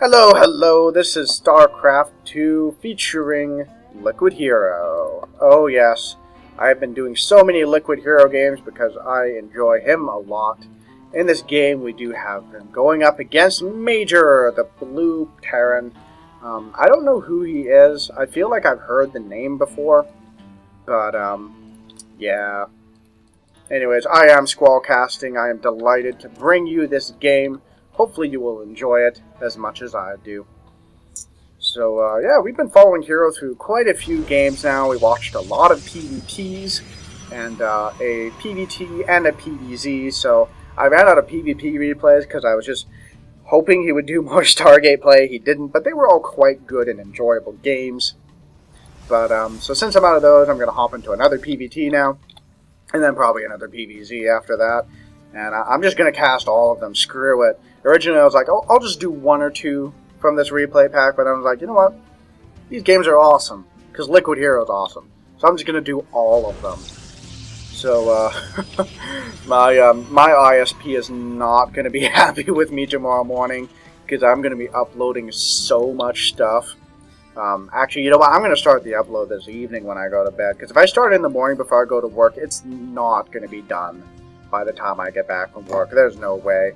Hello, hello, this is StarCraft 2 featuring Liquid Hero. Oh yes, I have been doing so many Liquid Hero games because I enjoy him a lot. In this game we do have him going up against Major, the Blue Terran. I don't know who he is. I feel like I've heard the name before, but yeah. Anyways, I am Squallcasting. I am delighted to bring you this game. Hopefully you will enjoy it as much as I do. So, yeah, we've been following Hero through quite a few games now. We watched a lot of PvPs, and a PvT and a PvZ, so I ran out of PvP replays because I was just hoping he would do more Stargate play. He didn't, but they were all quite good and enjoyable games. But, so since I'm out of those, I'm going to hop into another PvT now, and then probably another PvZ after that. And I'm just going to cast all of them. Screw it. Originally, I was like, oh, I'll just do one or two from this replay pack. But I was like, you know what? These games are awesome. Because Liquid Hero is awesome. So I'm just going to do all of them. So, my ISP is not going to be happy with me tomorrow morning. Because I'm going to be uploading so much stuff. Actually, you know what? I'm going to start the upload this evening when I go to bed. Because if I start in the morning before I go to work, it's not going to be done by the time I get back from work. There's no way.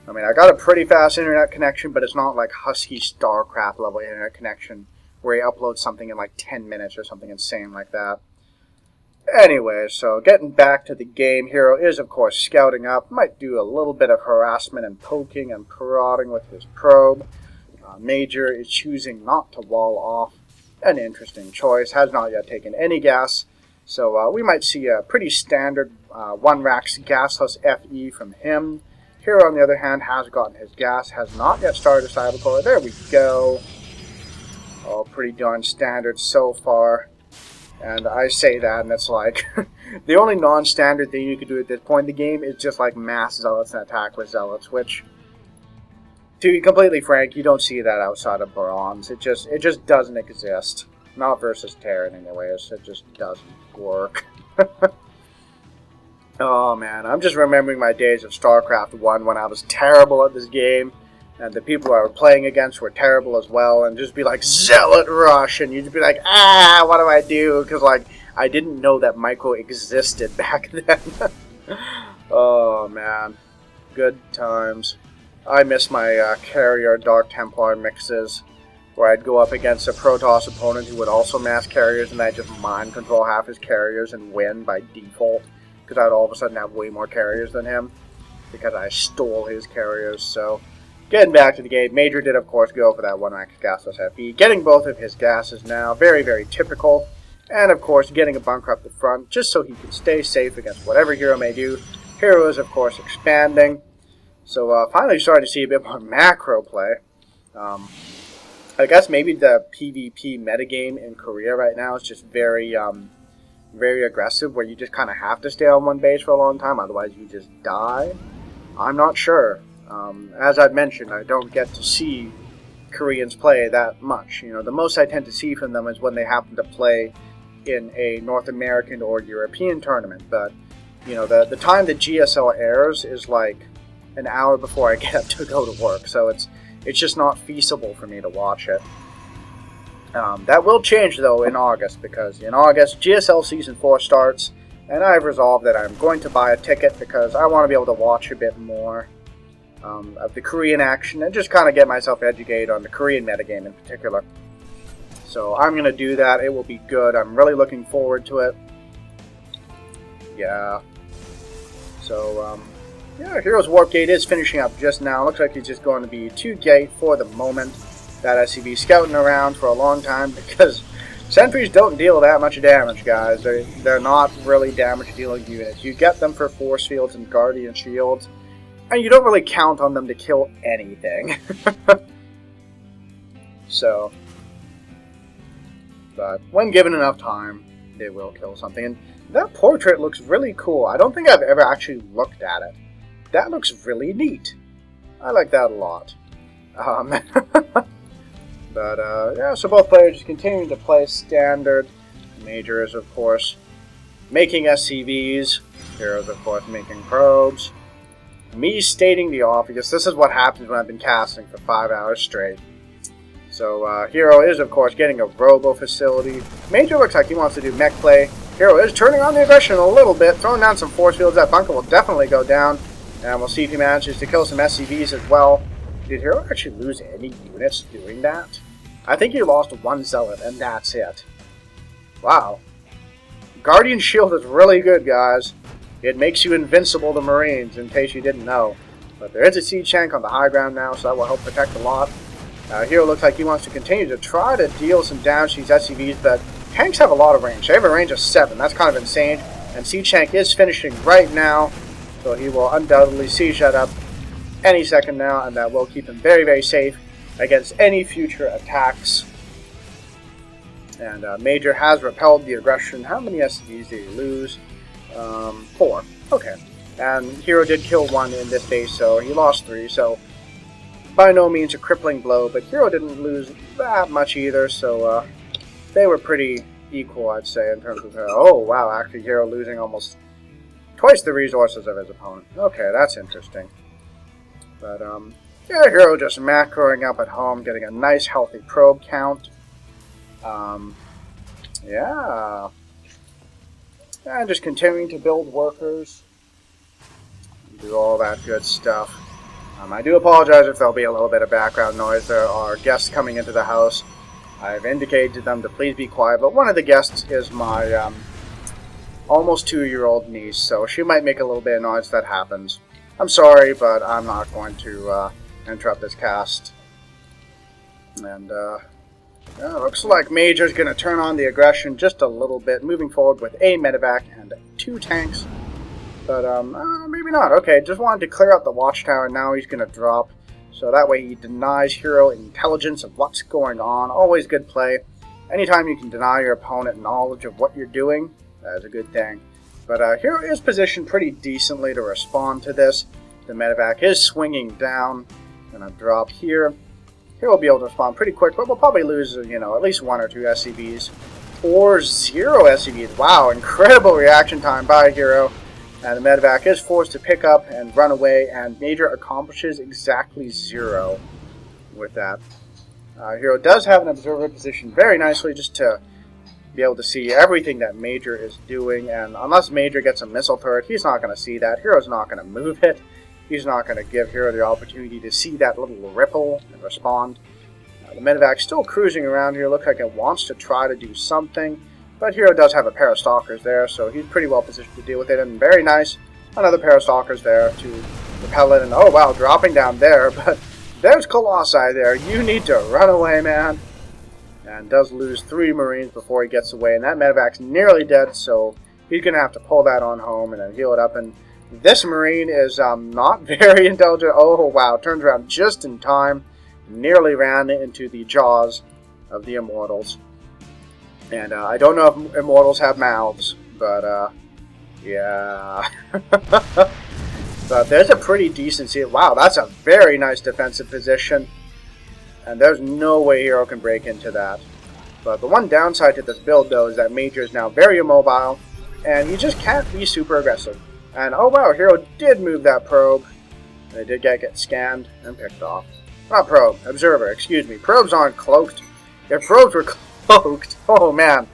I mean, I got a pretty fast internet connection, but it's not like Husky StarCraft level internet connection where he uploads something in like 10 minutes or something insane like that. Anyway, so getting back to the game, Hero is, of course, scouting up. Might do a little bit of harassment and poking and prodding with his probe. Major is choosing not to wall off. An interesting choice. Has not yet taken any gas. So we might see a pretty standard 1-Rax gasless FE from him. Hero, on the other hand, has gotten his gas, has not yet started a Cybercore. There we go. Oh, pretty darn standard so far. And I say that, and it's like, the only non-standard thing you could do at this point in the game is just like mass Zealots and attack with Zealots, which, to be completely frank, you don't see that outside of Bronze. It just doesn't exist. Not versus Terran, anyways. It just doesn't work. Oh, man. I'm just remembering my days of StarCraft 1 when I was terrible at this game. And the people I were playing against were terrible as well. And just be like, Zealot Rush! And you'd be like, what do I do? Because, like, I didn't know that micro existed back then. Oh, man. Good times. I miss my Carrier Dark Templar mixes, where I'd go up against a Protoss opponent who would also mass carriers, and I'd just mind control half his carriers and win by default, because I'd all of a sudden have way more carriers than him, because I stole his carriers. So, getting back to the game, Major did, of course, go for that 1-Rax gasless FE, getting both of his gases now, very, very typical, and, of course, getting a bunker up the front, just so he can stay safe against whatever Hero may do. Hero is, of course, expanding, so finally starting to see a bit more macro play. I guess maybe the PvP metagame in Korea right now is just very aggressive, where you just kind of have to stay on one base for a long time, otherwise you just die. I'm not sure. As I've mentioned, I don't get to see Koreans play that much. You know, the most I tend to see from them is when they happen to play in a North American or European tournament. But, you know, the time that GSL airs is like an hour before I get up to go to work, so it's just not feasible for me to watch it. That will change, though, in August, because in August, GSL Season 4 starts, and I've resolved that I'm going to buy a ticket because I want to be able to watch a bit more of the Korean action and just kind of get myself educated on the Korean metagame in particular. So I'm going to do that. It will be good. I'm really looking forward to it. Yeah. So, yeah, Hero's Warp Gate is finishing up just now. Looks like he's just going to be 2-gate for the moment. That SCV scouting around for a long time because sentries don't deal that much damage, guys. They're not really damage-dealing units. You get them for force fields and guardian shields, and you don't really count on them to kill anything. So, but when given enough time, they will kill something. And that portrait looks really cool. I don't think I've ever actually looked at it. That looks really neat. I like that a lot. But, yeah, so both players just continuing to play standard. Major is, of course, making SCVs. Heroes, of course, making probes. Me stating the obvious. This is what happens when I've been casting for 5 hours straight. So Hero is, of course, getting a Robo Facility. Major looks like he wants to do mech play. Hero is turning on the aggression a little bit, throwing down some force fields. That bunker will definitely go down. And we'll see if he manages to kill some SCVs as well. Did Hero actually lose any units doing that? I think he lost one Zealot, and that's it. Wow. Guardian Shield is really good, guys. It makes you invincible to Marines, in case you didn't know. But there is a siege tank on the high ground now, so that will help protect a lot. Hero looks like he wants to continue to try to deal some damage to these SCVs, but tanks have a lot of range. They have a range of 7. That's kind of insane. And siege tank is finishing right now, so he will undoubtedly siege that up any second now, and that will keep him very, very safe against any future attacks. And Major has repelled the aggression. How many SCVs did he lose? 4. Okay. And Hero did kill 1 in this base, so he lost 3. So by no means a crippling blow, but Hero didn't lose that much either, so they were pretty equal, I'd say, in terms of... oh, wow, actually Hero losing almost twice the resources of his opponent. Okay, that's interesting. But, yeah, Hero just macroing up at home, getting a nice healthy probe count. Yeah. And just continuing to build workers. Do all that good stuff. I do apologize if there'll be a little bit of background noise. There are guests coming into the house. I've indicated to them to please be quiet, but one of the guests is my almost 2-year-old niece, so she might make a little bit of noise. That happens. I'm sorry, but I'm not going to interrupt this cast. And yeah, looks like Major's going to turn on the aggression just a little bit, moving forward with a medevac and 2 tanks. But maybe not. Okay, just wanted to clear out the watchtower. Now he's going to drop. So that way he denies Hero intelligence of what's going on. Always good play. Anytime you can deny your opponent knowledge of what you're doing, that is a good thing. But Hero is positioned pretty decently to respond to this. The medevac is swinging down. Going to drop here. Hero will be able to respond pretty quick, but we'll probably lose, you know, at least 1 or 2 SCVs. Or 0 SCVs. Wow, incredible reaction time by Hero. And the medevac is forced to pick up and run away, and Major accomplishes exactly 0 with that. Hero does have an observer position very nicely just to be able to see everything that Major is doing, and unless Major gets a missile turret, he's not going to see that. Hero's not going to move it. He's not going to give Hero the opportunity to see that little ripple and respond. The medevac's still cruising around here. Looks like it wants to try to do something. But Hero does have a pair of stalkers there, so he's pretty well positioned to deal with it. And very nice, another pair of stalkers there to repel it. And oh wow, dropping down there. But there's Colossi there. You need to run away, man. And does lose 3 Marines before he gets away. And that medevac's nearly dead, so he's going to have to pull that on home and then heal it up. And this Marine is not very intelligent. Oh wow, turns around just in time. Nearly ran into the jaws of the Immortals. And I don't know if Immortals have mouths, but yeah. But there's a pretty decent scene. Wow, that's a very nice defensive position. And there's no way Hero can break into that. But the one downside to this build, though, is that Major is now very immobile, and he just can't be super aggressive. And oh wow, Hero did move that probe. And it did get scanned and picked off. Not probe, observer, excuse me. Probes aren't cloaked. If probes were cloaked, oh man.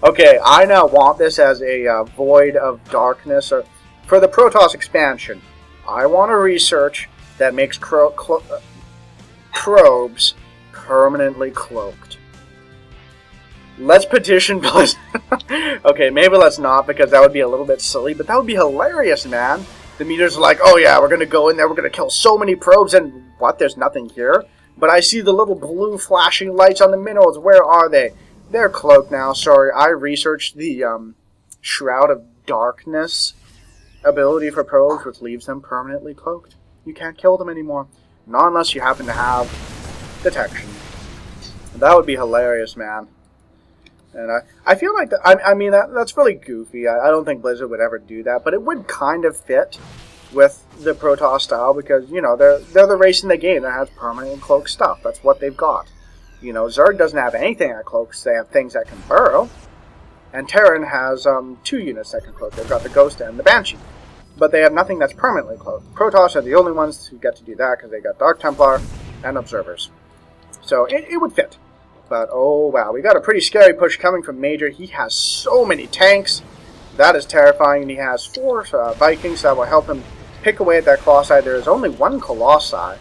Okay, I now want this as a void of darkness. Or for the Protoss expansion, I want a research that makes probes permanently cloaked. Let's petition Blizzard. Okay, maybe let's not, because that would be a little bit silly, but that would be hilarious, man. The meters are like, oh yeah, we're going to go in there, we're going to kill so many probes, and what, there's nothing here? But I see the little blue flashing lights on the minerals. Where are they? They're cloaked now. Sorry, I researched the Shroud of Darkness ability for probes, which leaves them permanently cloaked. You can't kill them anymore. Not unless you happen to have detection. That would be hilarious, man. And I feel like, I mean, that's really goofy. I don't think Blizzard would ever do that, but it would kind of fit with the Protoss style, because, you know, they're the race in the game that has permanent cloak stuff. That's what they've got. You know, Zerg doesn't have anything that cloaks. They have things that can burrow. And Terran has 2 units that can cloak. They've got the Ghost and the Banshee. But they have nothing that's permanently cloaked. Protoss are the only ones who get to do that, because they got Dark Templar and Observers. So it would fit. But oh wow, we got a pretty scary push coming from Major. He has so many tanks. That is terrifying. And he has 4 Vikings that will help him pick away at that Colossi. There is only 1 Colossi.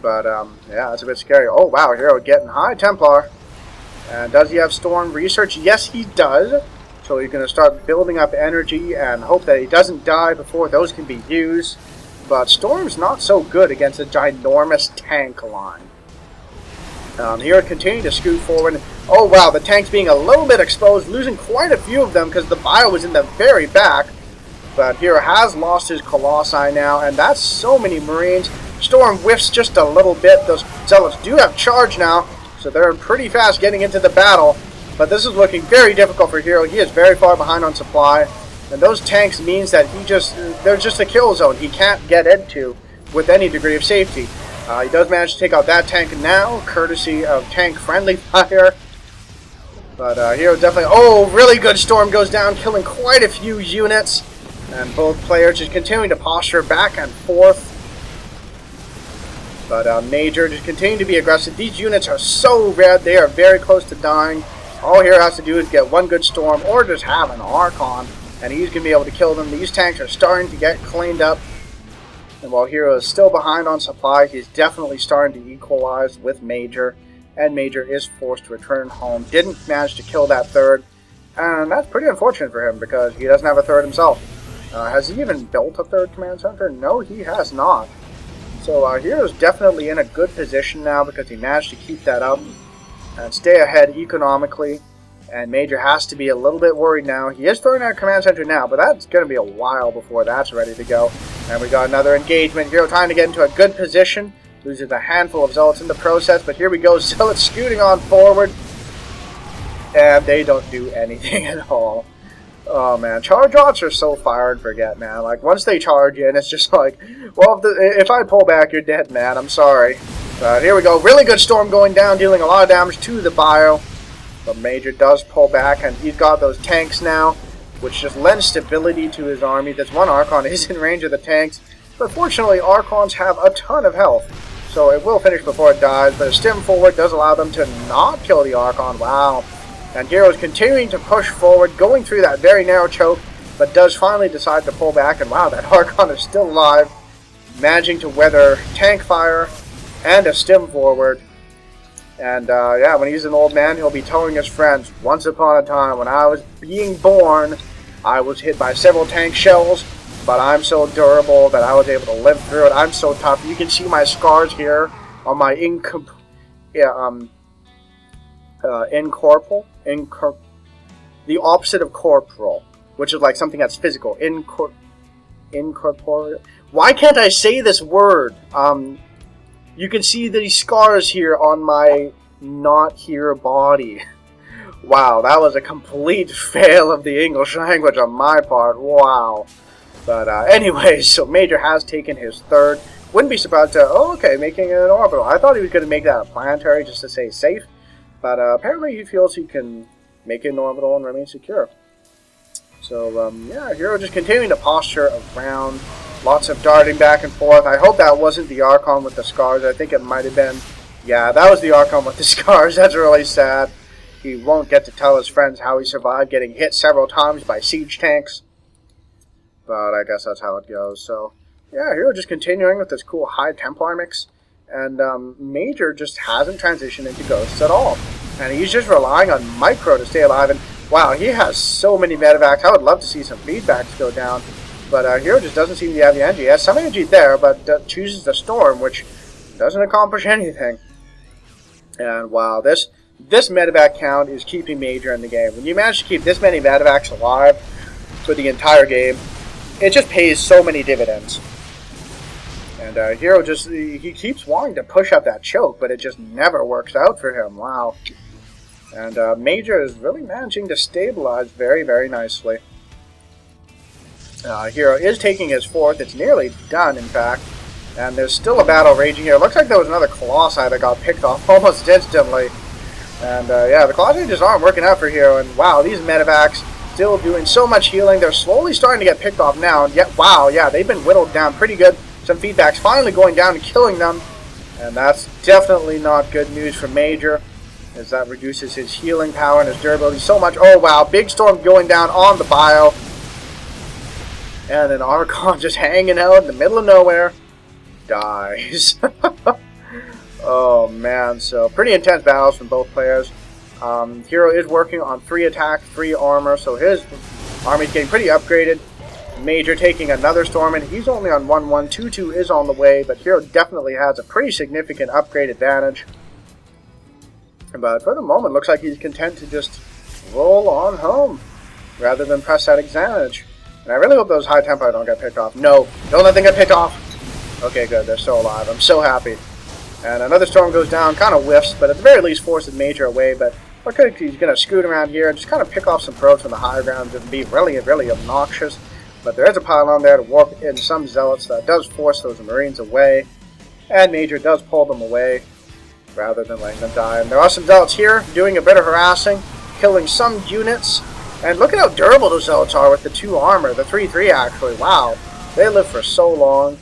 But yeah, that's a bit scary. Oh wow, Hero getting high Templar. And does he have Storm Research? Yes, he does. So he's going to start building up energy and hope that he doesn't die before those can be used. But Storm's not so good against a ginormous tank line. Here continuing to scoot forward. Oh wow, the tank's being a little bit exposed, losing quite a few of them because the bio was in the very back. But Hero has lost his Colossi now, and that's so many Marines. Storm whiffs just a little bit. Those Zealots do have charge now, so they're pretty fast getting into the battle. But this is looking very difficult for Hero. He is very far behind on supply, and those tanks means that they're just a kill zone he can't get into with any degree of safety. He does manage to take out that tank now, courtesy of tank-friendly fire. But Hero definitely... Oh, really good Storm goes down, killing quite a few units. And both players just continuing to posture back and forth. But Major just continuing to be aggressive. These units are so red, they are very close to dying. All Hero has to do is get 1 good Storm, or just have an Archon, and he's going to be able to kill them. These tanks are starting to get cleaned up. And while Hero is still behind on supply, he's definitely starting to equalize with Major. And Major is forced to return home. Didn't manage to kill that 3rd. And that's pretty unfortunate for him, because he doesn't have a 3rd himself. Has he even built a 3rd command center? No, he has not. So Hero's definitely in a good position now, because he managed to keep that up and stay ahead economically. And Major has to be a little bit worried now. He is throwing out a command center now, but that's going to be a while before that's ready to go. And we got another engagement. Hero trying to get into a good position. Loses a handful of Zealots in the process, but here we go. Zealots scooting on forward. And they don't do anything at all. Oh man, charge rots are so fire and forget, man. Like, once they charge you, and it's just like, well, if I pull back, you're dead, man. I'm sorry. But here we go. Really good Storm going down, dealing a lot of damage to the bio. But Major does pull back, and he's got those tanks now, which just lends stability to his army. This 1 Archon is in range of the tanks, but fortunately Archons have a ton of health, so it will finish before it dies. But a stim forward does allow them to not kill the Archon. Wow. And Hero is continuing to push forward, going through that very narrow choke, but does finally decide to pull back. And wow, that Archon is still alive, managing to weather tank fire and a stim forward. And yeah, when he's an old man, he'll be telling his friends, once upon a time, when I was being born, I was hit by several tank shells, but I'm so durable that I was able to live through it. I'm so tough. You can see my scars here on my incorporeal, the opposite of corporal, which is like something that's physical. Incorporeal. Why can't I say this word? You can see these scars here on my not here body. Wow, that was a complete fail of the English language on my part. Wow. But anyways, so Major has taken his 3rd. Wouldn't be surprised to, oh, okay, making it an orbital. I thought he was going to make that a planetary just to stay safe. But apparently he feels he can make it an orbital and remain secure. So, yeah, Hero just continuing to posture around. Lots of darting back and forth. I hope that wasn't the Archon with the scars. I think it might have been. Yeah, that was the Archon with the scars. That's really sad. He won't get to tell his friends how he survived getting hit several times by siege tanks. But I guess that's how it goes. So, yeah, Hero just continuing with this cool high Templar mix. And Major just hasn't transitioned into Ghosts at all. And he's just relying on Micro to stay alive. And wow, he has so many medevacs. I would love to see some feedbacks go down. But Hero just doesn't seem to have the energy. He has some energy there, but chooses the Storm, which doesn't accomplish anything. And wow, this medevac count is keeping Major in the game. When you manage to keep this many medevacs alive for the entire game, it just pays so many dividends. And Hero just, he keeps wanting to push up that choke, but it just never works out for him. Wow. And Major is really managing to stabilize very, very nicely. Hero is taking his 4th. It's nearly done, in fact. And there's still a battle raging here. It looks like there was another Colossi that got picked off almost instantly. And yeah, the Colossi just aren't working out for Hero. And wow, these medevacs still doing so much healing. They're slowly starting to get picked off now. And yet, wow, yeah, they've been whittled down pretty good. Some feedbacks finally going down and killing them. And that's definitely not good news for Major, as that reduces his healing power and his durability so much. Oh wow, big storm going down on the bio. And then Archon just hanging out in the middle of nowhere. Dies. Oh man, so pretty intense battles from both players. Hero is working on 3 attack, 3 armor, so his army's getting pretty upgraded. Major taking another storm, and he's only on 1-1. 2-2 is on the way, but Hero definitely has a pretty significant upgrade advantage. But for the moment, looks like he's content to just roll on home rather than press that advantage. And I really hope those high tempo don't get picked off. No, don't let them get picked off. Okay, good, they're still alive. I'm so happy. And another storm goes down, kind of whiffs, but at the very least forces Major away. But look like he's going to scoot around here and just kind of pick off some probes from the high ground and be really, really obnoxious. But there is a pylon there to warp in some zealots that does force those marines away. And Major does pull them away rather than letting them die. And there are some zealots here doing a bit of harassing, killing some units. And look at how durable those zealots are with the 2 armor, the 3-3 actually. Wow, they live for so long.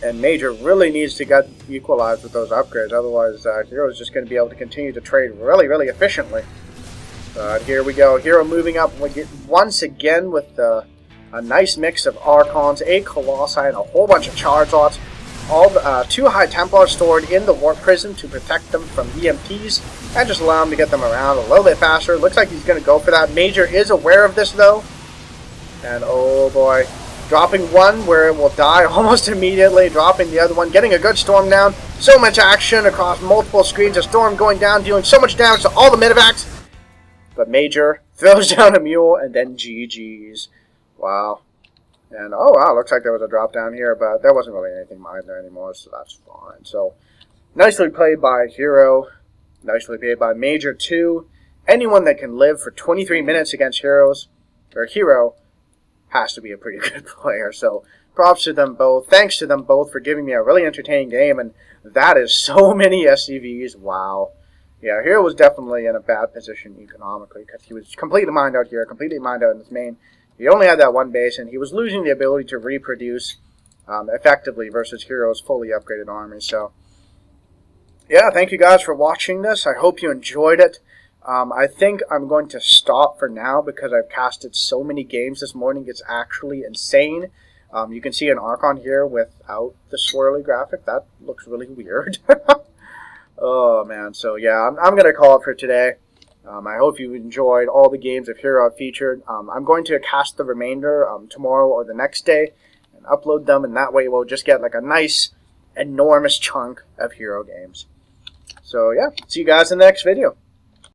And Major really needs to get equalized with those upgrades, otherwise Hero is just going to be able to continue to trade really, really efficiently. Here we go, Hero moving up once again with a nice mix of Archons, a Colossi, and a whole bunch of charge lots. All the 2 High Templars stored in the Warp Prison to protect them from EMPs, and just allow him to get them around a little bit faster. Looks like he's going to go for that. Major is aware of this though, and oh boy. Dropping one where it will die almost immediately, dropping the other one, getting a good storm down. So much action across multiple screens, a storm going down, dealing so much damage to all the medevacs. But Major throws down a mule and then GG's. Wow. And oh wow, looks like there was a drop down here, but there wasn't really anything mined there anymore, so that's fine. So, nicely played by Hero. Nicely played by Major too. Anyone that can live for 23 minutes against Hero has to be a pretty good player, so props to them both. Thanks to them both for giving me a really entertaining game, and that is so many SCVs. Wow. Yeah, Hero was definitely in a bad position economically, because he was completely mined out here, completely mined out in his main. He only had that one base, and he was losing the ability to reproduce effectively versus Hero's fully upgraded army. So, yeah, thank you guys for watching this. I hope you enjoyed it. I think I'm going to stop for now because I've casted so many games this morning. It's actually insane. You can see an Archon here without the swirly graphic. That looks really weird. Oh, man. So, yeah, I'm going to call it for today. I hope you enjoyed all the games of Hero I've featured. I'm going to cast the remainder tomorrow or the next day and upload them, and that way we'll just get like a nice, enormous chunk of Hero games. So, yeah, see you guys in the next video.